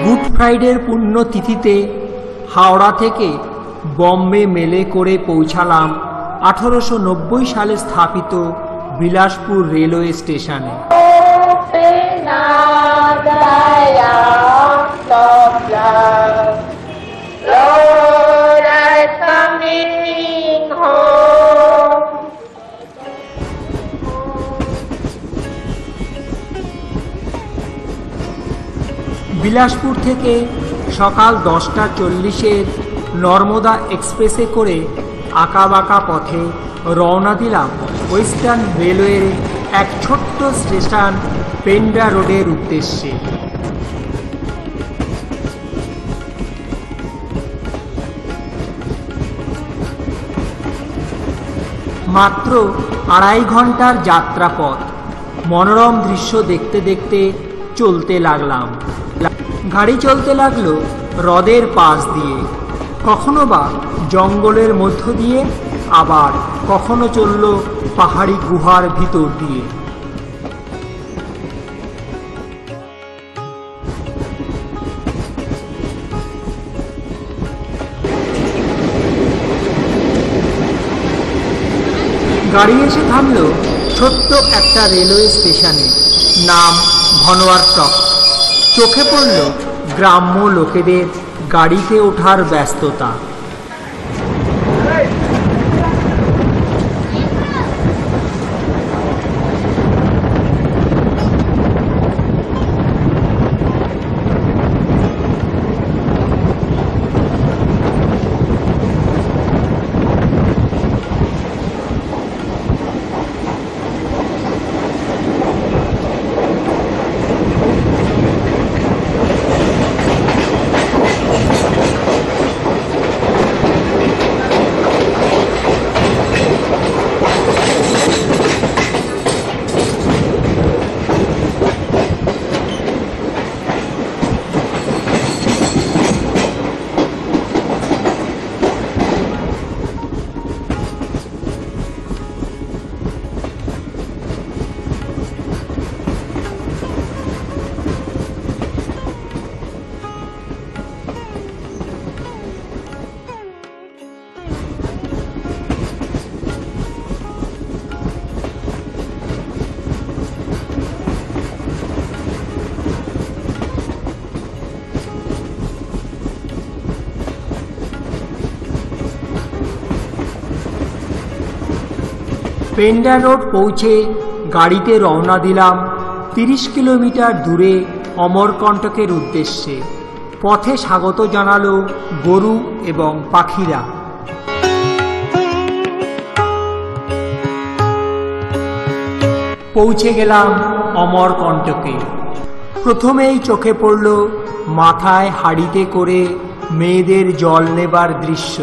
Good ফ্রাইডের পুণ্যতিথিতে Howrah থেকে বম্বে মেলে করে পৌঁছালাম 1890 সালে স্থাপিত বিলাসপুর রেলওয়ে স্টেশনে। বিলাসপুর থেকে সকাল 10:40 নর্মদা এক্সপ্রেসে করে আঁকাবাঁকা পথে রওনা দিলাম ওয়েস্টার্ন রেলওয়ের এক ছোট্ট স্টেশন পেন্ডা রোডের উদ্দেশ্যে। মাত্র 2.5 ঘন্টার যাত্রাপথ। মনোরম দৃশ্য দেখতে দেখতে চলতে লাগলাম। গাড়ি চলতে লাগলো হ্রদের পাশ দিয়ে, কখনো বা জঙ্গলের মধ্য দিয়ে, আবার কখনো চলল পাহাড়ি গুহার ভিতর দিয়ে। গাড়ি এসে থামলো ছোট্ট একটা রেলওয়ে স্টেশনে, নাম ভনওয়ারটক। চোখে পড়ল গ্রাম্য লোকেদের গাড়িতে ওঠার ব্যস্ততা। পেন্ডা রোড পৌঁছে গাড়িতে রওনা দিলাম 30 কিলোমিটার দূরে অমরকণ্টকের উদ্দেশ্যে। পথে স্বাগত জানালো গরু এবং পাখিরা। পৌঁছে গেলাম অমরকণ্টকে। প্রথমেই চোখে পড়ল মাথায় হাড়িতে করে মেয়েদের জল নেবার দৃশ্য।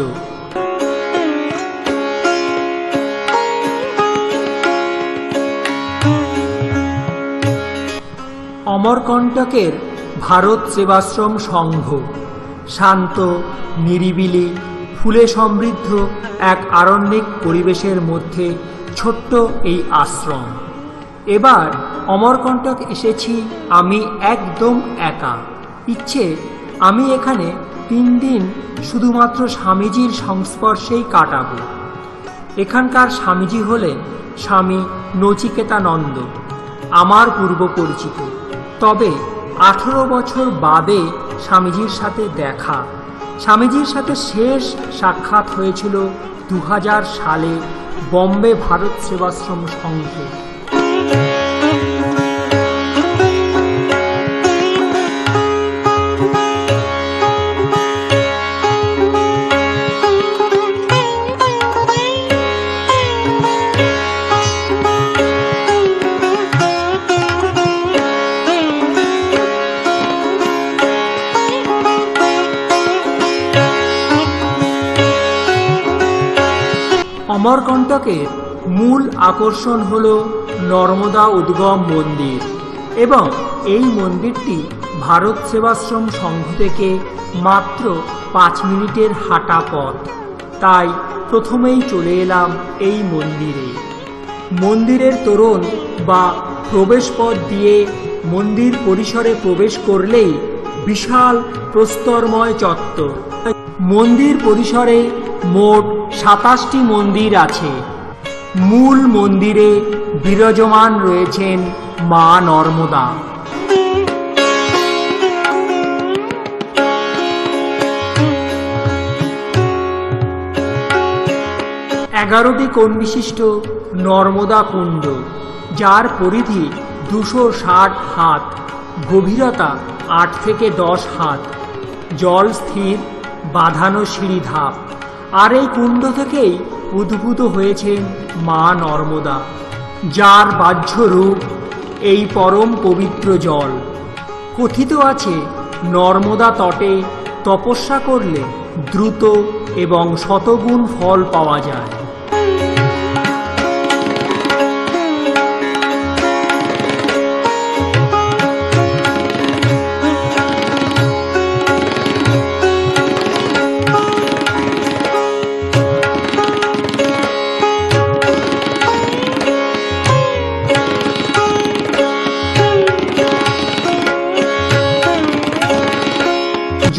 অমরকণ্টকের ভারত সেবাশ্রম সংঘ শান্ত, নিরিবিলি, ফুলে সমৃদ্ধ এক আরণ্যিক পরিবেশের মধ্যে ছোট্ট এই আশ্রম। এবার অমরকণ্টক এসেছি আমি একদম একা। ইচ্ছে আমি এখানে 3 দিন শুধুমাত্র স্বামীজির সংস্পর্শেই কাটাবো। এখানকার স্বামীজি হলেন স্বামী নচিকেতানন্দ, আমার পূর্ব পরিচিত। তবে 18 বছর বাদে স্বামীজির সাথে দেখা। স্বামীজির সাথে শেষ সাক্ষাৎ হয়েছিল 2000 সালে বম্বে ভারত সেবাশ্রম সংঘে। অমরকণ্টকের মূল আকর্ষণ হল নর্মদা উদ্গম মন্দির, এবং এই মন্দিরটি ভারত সেবাশ্রম সংঘ থেকে মাত্র 5 মিনিটের হাঁটা পথ। তাই প্রথমেই চলে এলাম এই মন্দিরে। মন্দিরের তোরণ বা প্রবেশ পথ দিয়ে মন্দির পরিসরে প্রবেশ করলেই বিশাল প্রস্তরময় চত্বর। মন্দির পরিসরে মোট 27টি মন্দির আছে। মূল মন্দিরে বিরাজমান রয়েছেন মা নর্মদা। এগারোটি কোণ বিশিষ্ট নর্মদা কুণ্ড, যার পরিধি 260 হাত, গভীরতা 8 থেকে 10 হাত, জল স্থির, বাঁধানো সিঁড়ি ধাপ। আর এই কুণ্ড থেকেই উদ্ভূত হয়েছেন মা নর্মদা, যার বাহ্য রূপ এই পরম পবিত্র জল। কথিত আছে নর্মদা তটে তপস্যা করলে দ্রুত এবং শতগুণ ফল পাওয়া যায়।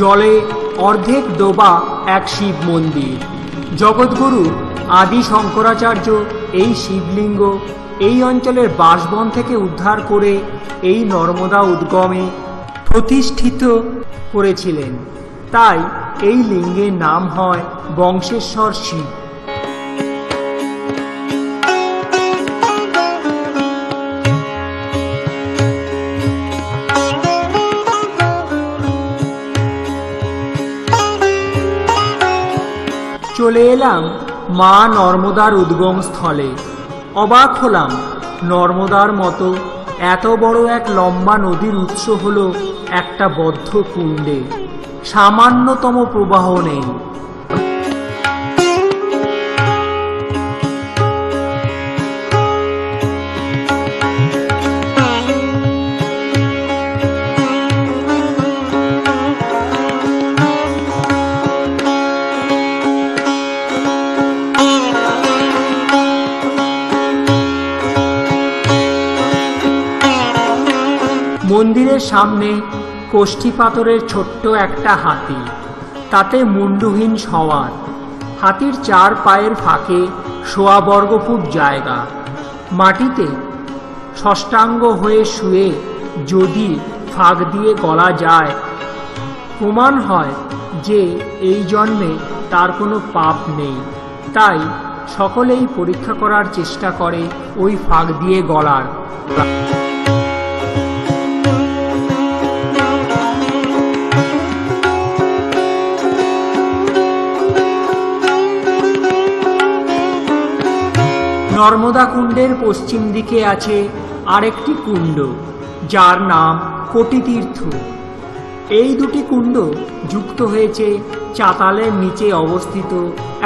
জলে অর্ধেক ডোবা এক শিব মন্দির। জগৎগুরু আদি শঙ্করাচার্য এই শিবলিঙ্গ এই অঞ্চলের বাঁশবন থেকে উদ্ধার করে এই নর্মদা উদ্গমে প্রতিষ্ঠিত করেছিলেন। তাই এই লিঙ্গের নাম হয় বংশেশ্বর শিব। চলে এলাম মা নর্মদার উদ্গম স্থলে। অবাক হলাম, নর্মদার মতো এত বড় এক লম্বা নদীর উৎস হলো একটা বদ্ধ কুণ্ডে, সামান্যতম প্রবাহ নেই। মন্দিরের সামনে কোষ্ঠী পাথরের ছোট্ট একটা হাতি, তাতে মুন্ডুহীন সওয়ার। হাতির 4 পায়ের ফাঁকে 1.25 বর্গফুট জায়গা। মাটিতে ষষ্ঠাঙ্গ হয়ে শুয়ে যদি ফাঁক দিয়ে গলা যায়, প্রমাণ হয় যে এই জন্মে তার কোনো পাপ নেই। তাই সকলেই পরীক্ষা করার চেষ্টা করে ওই ফাঁক দিয়ে গলার। নর্মদা কুণ্ডের পশ্চিম দিকে আছে আরেকটি কুণ্ড, যার নাম কোটিতীর্থ। এই দুটি কুণ্ড যুক্ত হয়েছে চাতালের নিচে অবস্থিত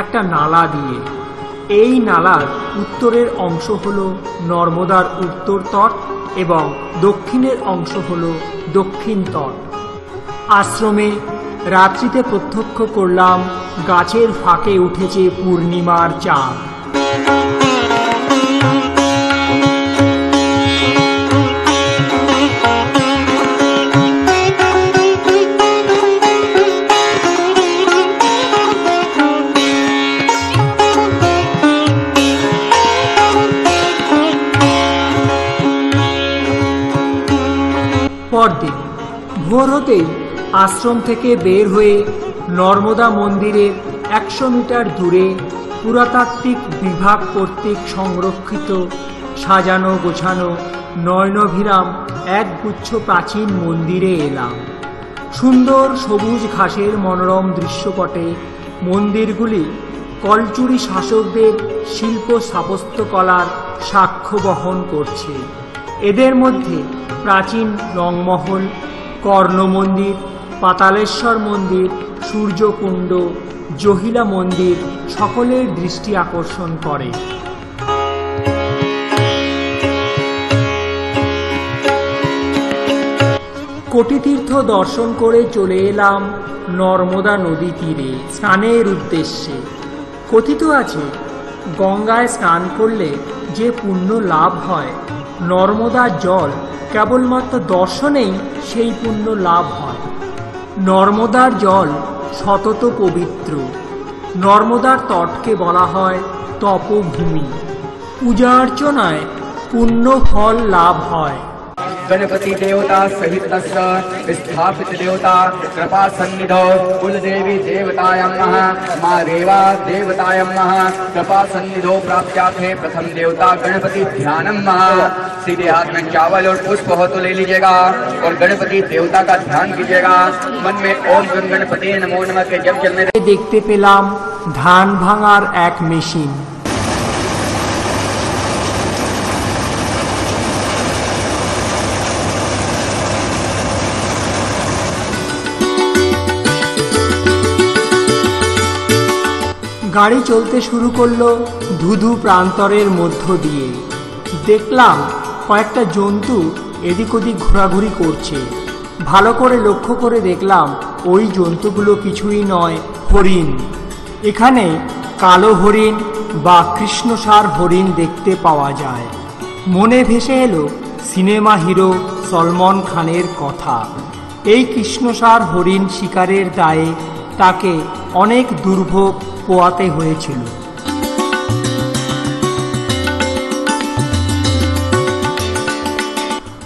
একটা নালা দিয়ে। এই নালার উত্তরের অংশ হল নর্মদার উত্তর তট এবং দক্ষিণের অংশ হল দক্ষিণ তট। আশ্রমে রাত্রিতে প্রত্যক্ষ করলাম গাছের ফাঁকে উঠেছে পূর্ণিমার চাঁদ। পরদিন ভোর হতেই আশ্রম থেকে বের হয়ে নর্মদা মন্দিরের 100 মিটার দূরে পুরাতাত্ত্বিক বিভাগ কর্তৃক সংরক্ষিত সাজানো গোছানো নয়নভিরাম একগুচ্ছ প্রাচীন মন্দিরে এলাম। সুন্দর সবুজ ঘাসের মনোরম দৃশ্যপটে মন্দিরগুলি কলচুরি শাসকদের শিল্প স্থাপত্যকলার সাক্ষ্য বহন করছে। এদের মধ্যে প্রাচীন রংমহল, কর্ণ মন্দির, পাতালেশ্বর মন্দির, সূর্যকুণ্ড, জহিলা মন্দির সকলের দৃষ্টি আকর্ষণ করে। কোটিতীর্থ দর্শন করে চলে এলাম নর্মদা নদী তীরে স্নানের উদ্দেশ্যে। কথিত আছে গঙ্গায় স্নান করলে যে পুণ্য লাভ হয়, নর্মদার জল কেবলমাত্র দর্শনেই সেই পুণ্য লাভ হয়। নর্মদার জল সতত পবিত্র। নর্মদার তটকে বলা হয় তপভূমি। পূজা অর্চনায় পুণ্য ফল লাভ হয়। गणपति देवता सहित स्थापित देवता कृपा सन्निधौ कुलदेवी देवतायां नमः माँ रेवा देवतायां नमः कृपा सन्निधौ प्राप्त्यार्थे प्रथम देवता गणपति ध्यानम नमः। सीधे हाथ में चावल और पुष्प हो तो ले लीजिएगा और गणपति देवता का ध्यान कीजिएगा। मन में ओम गण गणपति नमो नमः के जप चलने দেখতে পেলাম ধান ভাঙার এক মেশিন। গাড়ি চলতে শুরু করলো ধুধু প্রান্তরের মধ্য দিয়ে। দেখলাম কয়েকটা জন্তু এদিক ওদিক ঘোরাঘুরি করছে। ভালো করে লক্ষ্য করে দেখলাম ওই জন্তুগুলো কিছুই নয়, হরিণ। এখানে কালো হরিণ বা কৃষ্ণসার হরিণ দেখতে পাওয়া যায়। মনে ভেসে এলো সিনেমা হিরো সলমন খানের কথা। এই কৃষ্ণসার হরিণ শিকারের দায়ে তাকে অনেক দুর্ভোগ পোয়াতে হয়েছিল।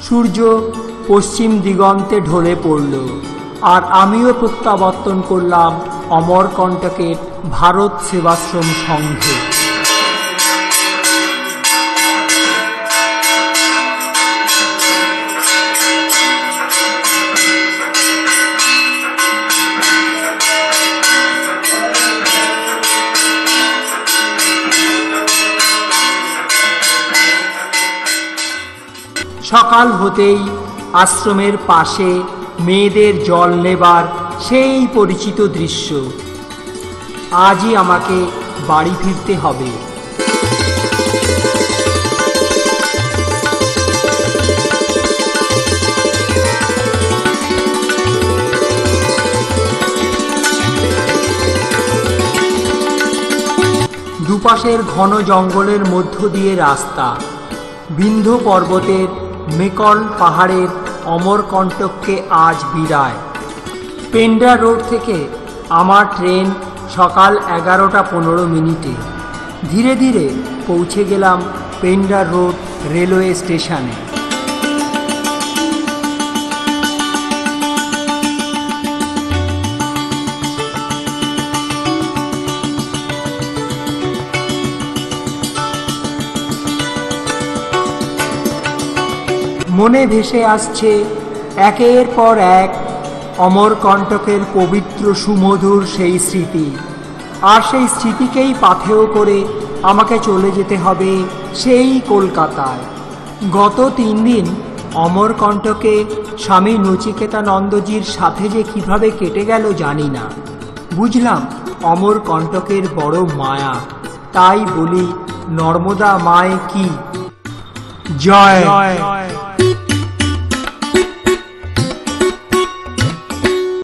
সূর্য পশ্চিম দিগন্তে ঢলে পড়ল, আর আমিও প্রত্যাবর্তন করলাম অমরকণ্টকের ভারত সেবাশ্রম সংঘে। সকাল হতেই আশ্রমের পাশে মেয়েদের জল নেবার সেই পরিচিত দৃশ্য। আজই আমাকে বাড়ি ফিরতে হবে। দুপাশের ঘন জঙ্গলের মধ্য দিয়ে রাস্তা। বিন্ধ্য পর্বতের মেকল পাহাড়ের অমরকণ্টককে আজ বিদায়। পেন্ডা রোড থেকে আমার ট্রেন সকাল 11:15। ধীরে ধীরে পৌঁছে গেলাম পেন্ডা রোড রেলওয়ে স্টেশনে। মনে ভেসে আসছে একের পর এক অমরকণ্টকের পবিত্র সুমধুর সেই স্মৃতি। আর সেই স্মৃতিকেই পাথেয় করে আমাকে চলে যেতে হবে সেই কলকাতায়। গত 3 দিন অমরকণ্টকে স্বামী নচিকেতানন্দজির সাথে যে কিভাবে কেটে গেল জানি না। বুঝলাম অমরকণ্টকের বড় মায়া। তাই বলি, নর্মদা মায় কি জয়।